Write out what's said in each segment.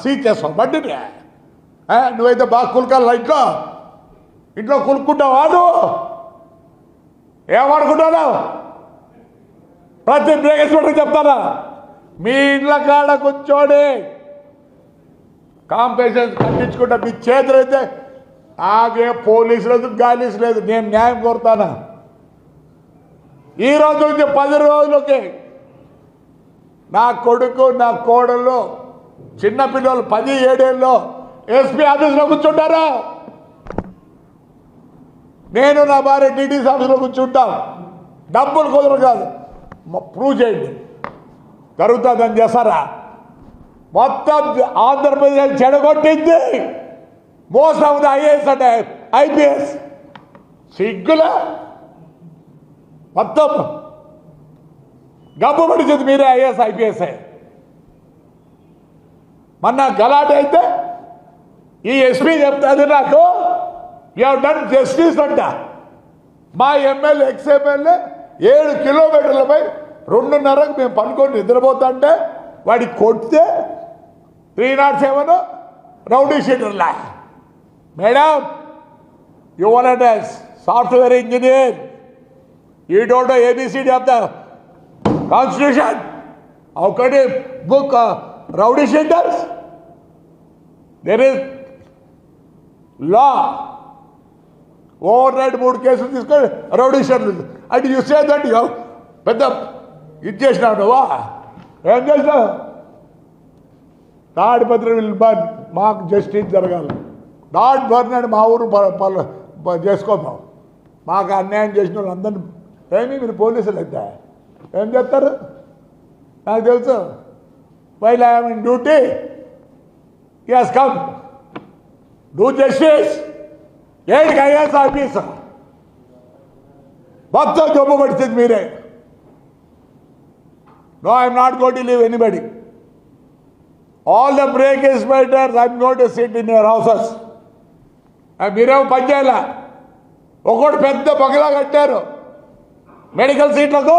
Seize చేస్తావు బండిని. నువ్వైతే బాగా కులకాల ఇంట్లో కులుక్కుంటావా? నువ్వు ఏమనుకుంటావు? ప్రతి బ్రేకేశ్వరికి చెప్తానా, మీ ఇంట్లో కాడ కూర్చోండి కాంపెన్సేషన్ కట్టించుకుంటా. మీ చేతులు అయితే నాకే పోలీసు లేదు, గాలీసు లేదు. నేను న్యాయం కోరుతానా? ఈ రోజు నుంచి 10 రోజులకి నా కొడుకు నా కోడళ్ళు చిన్నపిల్లలు 17 ఏళ్ళు ఎస్పీ ఆఫీస్లో కూర్చుంటారా? నేను నా భార్య డిటీసీ ఆఫీస్లో కూర్చుంటాం. డబ్బులు కుదరదు కాదు, ప్రూవ్ చేయండి. జరుగుతుందని చేస్తారా? మొత్తం ఆంధ్రప్రదేశ్ చెడగొట్టింది మోస్ట్ ఆఫ్ ది ఐఏఎస్ అంటే ఐపీఎస్. సిగ్గులే మొత్తం గబ్బు పడిచింది మీరే ఐఏఎస్ ఐపీఎస్. మొన్న గలాట అయితే ఈ ఎస్పీ చెప్తాది నాకు, యూ హ్యావ్ డన్ జస్టిస్ అంట. మా ఎమ్మెల్యే ఎమ్మెల్యే 7 కిలోమీటర్లపై 2:30కు మేము పనుకొని నిద్రపోతుంటే వాడికి కొడితే 307 రౌడీ షీటర్లా. Madam, you want as software engineer, you don't know ABCD of the constitution. How can you book rowdy sheeters? There is law. Over night 3 కేసులు తీసుకొని rowdy షీటర్లు అంటే యూ సే దట్ యూ పెద్ద ఇది చేసినావు నువ్వా? ఏం చేసినావు? తాడిపత్రి విల్ బర్న్, మాకు జస్టిస్ జరగాలి. నాట్ బర్న్ అని మా ఊరు చేసుకోతాం. మాకు అన్యాయం చేసిన వాళ్ళు అందరినీ ఏమి మీరు పోలీసులు అయితే ఏం చెప్తారు? నాకు తెలుసు. While I'm in duty, he has come do justice. ఏంటి ఐఏఎస్ ఆఫీసర్ మొత్తం జబ్బు పడుతుంది మీరే. No, I am not going to leave anybody. All the breakage fighters, I am going to sit in your houses. మీరేమో పని చేయాల. ఒకటి పెద్ద బగలా కట్టారు మెడికల్ సీట్లకు,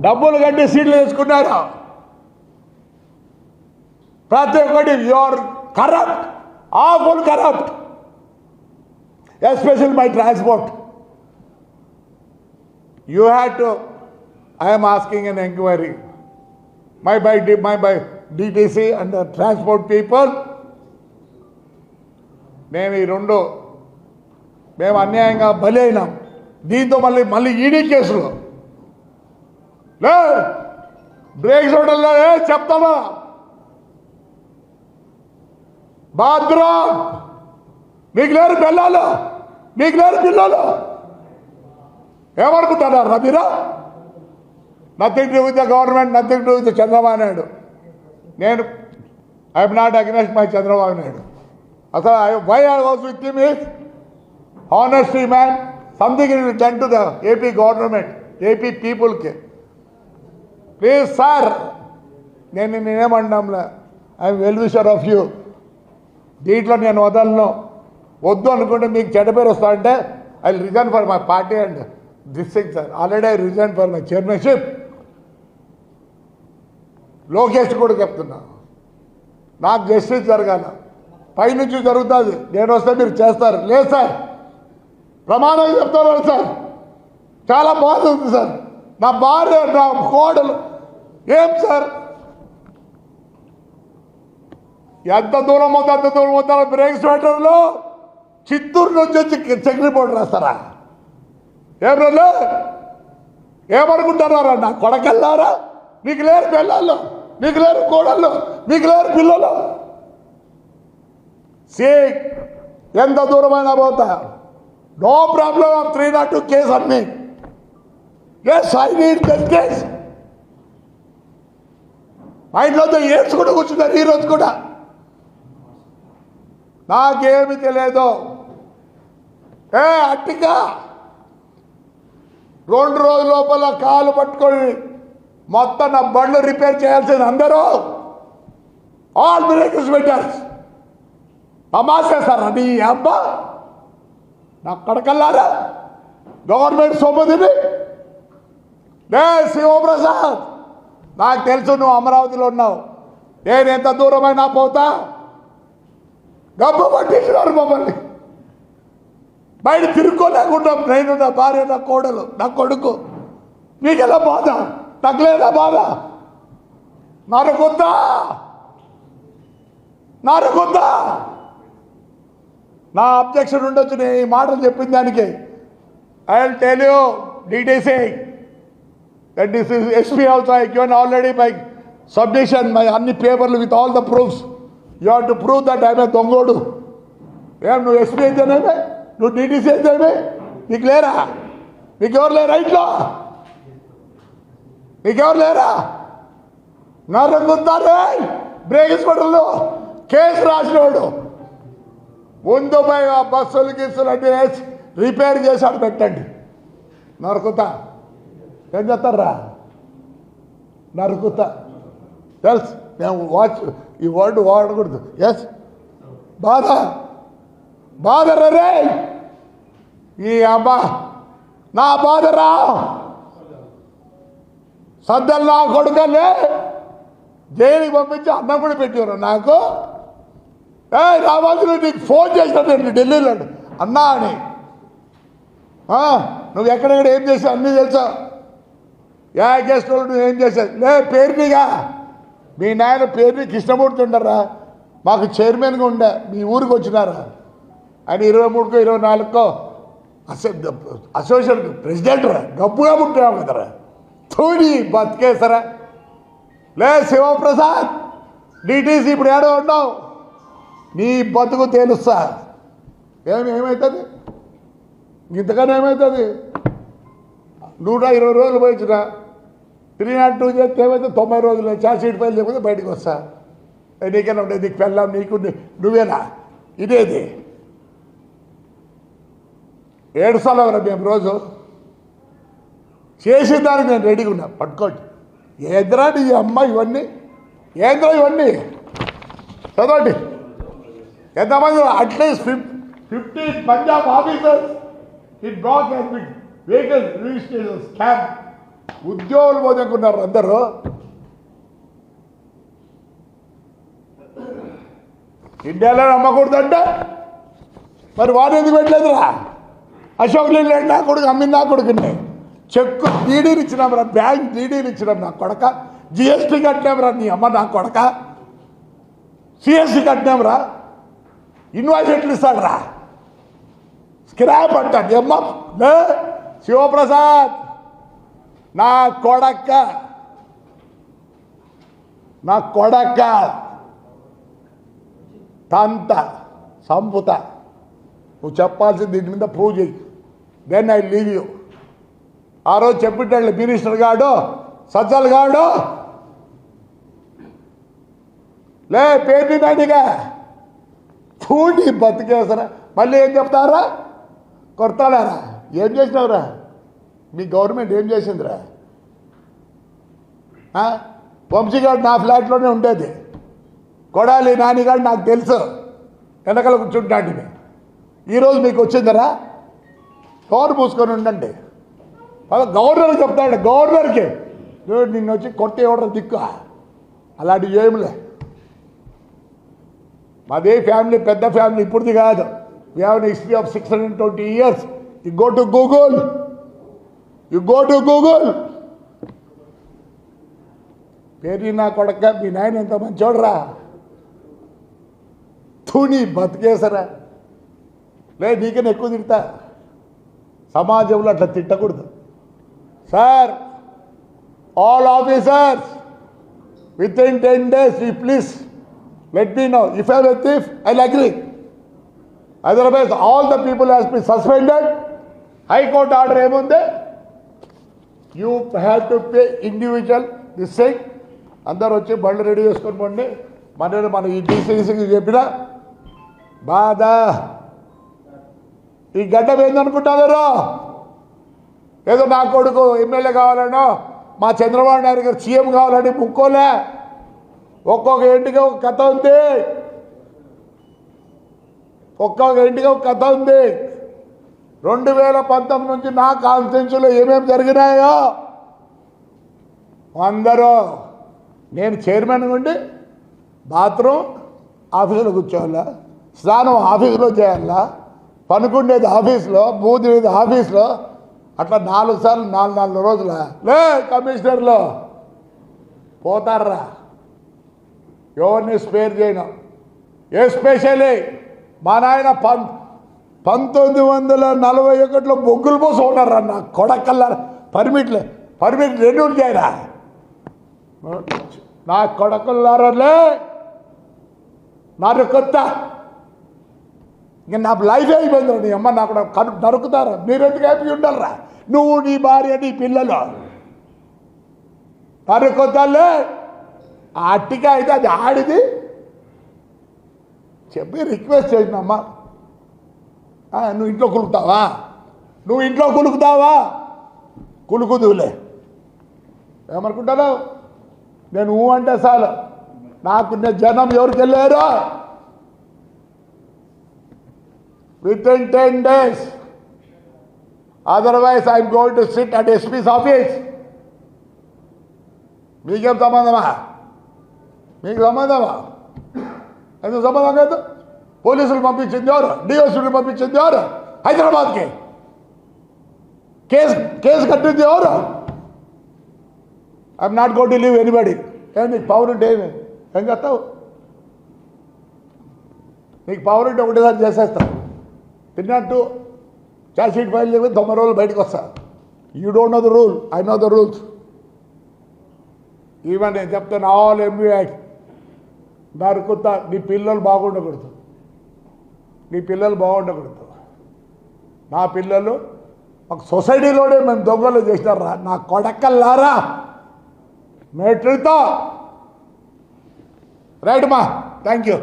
డబ్బులు కట్టి సీట్లు వేసుకున్నారు. ప్రతి ఒక్కటి your corrupt, awful corrupt, especial my transport. You had to I am asking an inquiry. My by DTC and the transport people. మేము ఈ రెండు మేము అన్యాయంగా బలి అయినాం. దీంతో మళ్ళీ ఈడీ కేసులు లే బ్రేక్ చూడలే చెప్తామా? బాత్రూమ్ మీకు లేరు పిల్లలు, మీకు లేరు పిల్లలు ఏమనుకుంటున్నారా మీరు? Nothing to with the government, nothing to with Chandrababu Naidu. నేను I am not against my Chandrababu Naidu. అసలు why I was with him is honesty man, something is done to the AP government, AP పీపుల్కి. ప్లీజ్ సార్, నేనేమంటాంలే, I am well wisher of you. దీంట్లో నేను వదలను. వద్దు అనుకుంటే మీకు చెడ్డ పేరు వస్తా అంటే I resign for my party and this thing sir. Already I resign for my chairmanship. Lokesh కూడా చెప్తున్నా, నాకు జస్టిస్ జరగాల. పైనుంచి జరుగుతుంది, నేను వస్తే మీరు చేస్తారు. లేదు సార్, ప్రమాణం చెప్తున్నారు సార్. చాలా బాధ ఉంది సార్. నా భార్య, నా కోడలు ఏం సార్, ఎంత దూరం అవుతా అంత దూరం అవుతారా? బ్రేక్ స్వెటర్లో చిత్తూరు నుంచి వచ్చి చెక్ రిపోర్ట్ రాస్తారా? ఏం రోజు ఏమనుకుంటున్నారా? నా కొడకెళ్ళారా? మీకు లేరు పిల్లలు, మీకు లేరు కోడళ్ళు, మీకు లేరు పిల్లలు. ఎంత దూరమైనా పోతా, నో ప్రాబ్లం ఆఫ్ 302 కేసు అన్ని. Yes, I need justice. మా ఇంట్లో ఏడ్చుకుంటూ కూర్చున్నారు ఈరోజు కూడా. నాకేమి తెలియదు. అట్టిగా 2 రోజుల లోపల కాలు పట్టుకొని మొత్తం నా బండ్లు రిపేర్ చేయాల్సింది అందరూ. ఆల్ బ్రేకర్స్ పెట్టారు. తమాసేస్తారు. నీ అబ్బా నా కడకల్లారా గవర్నమెంట్ సొమ్ముదిని. లే శివప్రసాద్, నాకు తెలుసు నువ్వు అమరావతిలో ఉన్నావు. నేను ఎంత దూరమైనా పోతా. గబ్బు పట్టించినారు మమ్మల్ని. బయట తిరుక్కోలేకుండా నేను, నా భార్య, నా కోడలు, నా కొడుకు. మీకెలా బాధ? నాకు లేదా బాధ? నరకొద్దా? నా అబ్జెక్షన్ ఉండొచ్చు నేను ఈ మాటలు చెప్పిన దానికి. I will tell you DTC that this is SP also I given already by submission my అన్ని పేపర్లు with all the proofs. You have to prove that I am a దొంగోడు. ఏం నువ్వు SP అయితేనేమే, నువ్వు DTC అయితేనే, నీకు లేరా? నీకెవరు లేరా ఇంట్లో? నీకెవరు లేరా? నరకుంటారే బ్రేక్ హాస్పిటల్లో కేసు రాసినవాడు ముందు పోయి ఆ బస్సులు గిస్సులు అన్నీ వేసి రిపేర్ చేశాడు పెట్టండి. నరుకుతా ఏం చేస్తారా? నరుకుతా తెలుసు. మేము ఈ వర్డ్ వాడకూడదు. ఎస్ బాధరా రే ఈ అబ్బా నా బాధరా. సద్దలు నా కొడుకలే జైలుకి పంపించి అన్నం కూడా పెట్టారు నాకు. రావాల్సిన నీకు ఫోన్ చేసినట్టు ఢిల్లీలో అన్నా అని. నువ్వు ఎక్కడెక్కడ ఏం చేసావు అన్నీ తెలుసా? గెస్ట్ వాళ్ళు నువ్వు ఏం చేసావు? పేరునిగా మీ నాయన పేరుని కృష్ణమూర్తి ఉండరా, మాకు చైర్మన్గా ఉండే. మీ ఊరికి వచ్చినారా ఆయన 23కో 24కో అసోసియేషన్ ప్రెసిడెంట్ రా. గబ్బుగా పుట్టావు కదరా. తోడి బతికేసరా. శివప్రసాద్ DTC ఇప్పుడు ఏడో ఉన్నావు. నీ బతుకు తేలుస్తా. ఏమవుతుంది ఇంతకన్నా? ఏమవుతుంది? 120 రోజులు పోయించిన 302 చేస్తే ఏమైతే 90 రోజులు ఛార్జ్షీట్ ఫైల్ లేకపోతే బయటకు వస్తా. నీకైనా ఉండే నీకు పెళ్ళాం నీకు నువ్వేనా? ఇదేది ఏడుస్తాలో కదా మేము రోజు చేసిన దానికి నేను రెడీగా ఉన్నా. పట్టుకోండి. ఏంద్రా నీ అమ్మ ఇవన్నీ? ఏంద్రా ఇవన్నీ? చదవండి. ఎంతమంది? At least 15 Punjab officers in black vehicle registration scam. ఉద్యోగులు పోదనుకున్నారు అందరూ. ఇండియాలో నమ్మకూడదంటే మరి వాడు ఎందుకు పెట్టలేదురా? అశోక్ లీలాండ్ నా కొడుకు అమ్మిన నా కొడుకుని చెక్కు డీడీలు ఇచ్చినాం రా. బ్యాంక్ డీడీలు ఇచ్చినాం నా కొడక. GST కట్టినాం రా నీ అమ్మ నా కొడక. CST కట్టినాం రా. ఇన్వాయిస్ ఎట్లు ఇస్తాడు రా? స్క్రాప్ అంటాడు అమ్మ. శివప్రసాద్ నా కొడక తంత సంపుత. నువ్వు చెప్పాల్సింది దీని మీద ప్రూవ్ చేయి. Then I leave you. ఆ రోజు చెప్పిట్టాడు మినిస్టర్ గాడు సజ్జల్ గాడు పేరు నాటిగా చూడి బతికేసరా. మళ్ళీ ఏం చెప్తారా? కొడతాడారా? ఏం చేసినావురా? మీ గవర్నమెంట్ ఏం చేసిందిరా? వంశీగాడు నా ఫ్లాట్లోనే ఉండేది. కొడాలి నానిగాడు నాకు తెలుసు, వెనకాల కూర్చుంటాంటివి. ఈరోజు మీకు వచ్చిందరా? కవర్ పూసుకొని ఉండండి. గవర్నర్కి చెప్తాడు. గవర్నర్కి నిన్ను వచ్చి కొట్టే ఎవడో దిక్కు అలాంటివి ఏమిలే. మాదే ఫ్యామిలీ పెద్ద ఫ్యామిలీ, ఇప్పుడుది కాదు. We have an history of 620 years. You go to Google. పేరు నా కొడక మీ నాయన ఎంత మంచోడరా. తూని బతికేసరా. నీకన్నా ఎక్కువ తిడతా. సమాజంలో అట్లా తిట్టకూడదు sir. All officers within 10 days you please let me know. If I am a thief, I'll agree. Otherwise all the people has been suspended. High court order ఏముంది? You have to pay individual this thing. అందరు వచ్చి బళ్ళు ready చేసుకొని పోండి. మన ఈ DCCకి చెప్పిన బాధ. ఈ గడ్డం ఏందనుకుంటున్నారు? ఏదో నా కొడుకు ఎమ్మెల్యే కావాలనో మా చంద్రబాబు నాయుడు గారు సీఎం కావాలని ముక్కోలే. ఒక్కొక్క ఇంటికి ఒక కథ ఉంది. 2019 నుంచి నా కాన్స్టిట్యూన్సీలో ఏమేమి జరిగినాయో అందరూ నేను చైర్మన్ ఉండి బాత్రూమ్ ఆఫీసులో కూర్చోవాలా, స్నానం ఆఫీసులో చేయాలా, పనుకుండేది ఆఫీస్లో, మూదినేది ఆఫీస్లో, అట్లా 4 సార్లు 4 రోజుల లే కమిషనర్లో పోతారా? ఎవరిని స్పేర్ చేయను. ఎస్పెషలీ మా నాయన 1941లో బొగ్గులు పోసి ఉన్నారా నా కొడకల్లా. పర్మిట్ రెన్యూల్ చేయరా నా కొడకల్లారలే. నాకు కొత్త ఇంక నా లైఫ్ అయిపోయింది. నీ అమ్మ నాకు నరుకుతారా? మీరెందుకు హ్యాపీ ఉండాలరా? నువ్వు, నీ భార్య, నీ పిల్లలు నరుకుతాలే. అట్టిగా అయితే అది ఆడిది చెప్పి రిక్వెస్ట్ చేసినమ్మా. నువ్వు ఇంట్లో కులుకుతావా? కులుకుదులే. ఏమనుకుంటాను నేను అంటే చాలు. నాకున్న జనం ఎవరికి వెళ్ళారో within 10 days. Otherwise, I am going to sit at SP's office. మీకేం సంబంధమా? మీకు సంబంధమా? ఎందుకు సంబంధం లేదు? పోలీసులు పంపించింది ఎవరు? డిఎస్పీలు పంపించింది ఎవరు? హైదరాబాద్కి కేసు కట్టింది ఎవరు? I'm not going to leave anybody. నీకు పవర్ ఉంటే ఏం చేస్తావు? నీకు పవర్ ఉంటే ఒకటేసారి చేసేస్తావు. తిన్నట్టు ఛార్జ్ షీట్ ఫైల్ చేసి 90 రోజులు బయటకు వస్తా. You don't know the rule, I know the rules. Even నేను చెప్తాను ఆల్ ఎంబీ యాక్ట్ నరుకుతా. నీ పిల్లలు బాగుండకూడదు. నా పిల్లలు ఒక సొసైటీలోనే మేము దొంగలు చేసినారా నా కొడకల్లారా మెట్రితో. రైట్ మా, థ్యాంక్ యూ.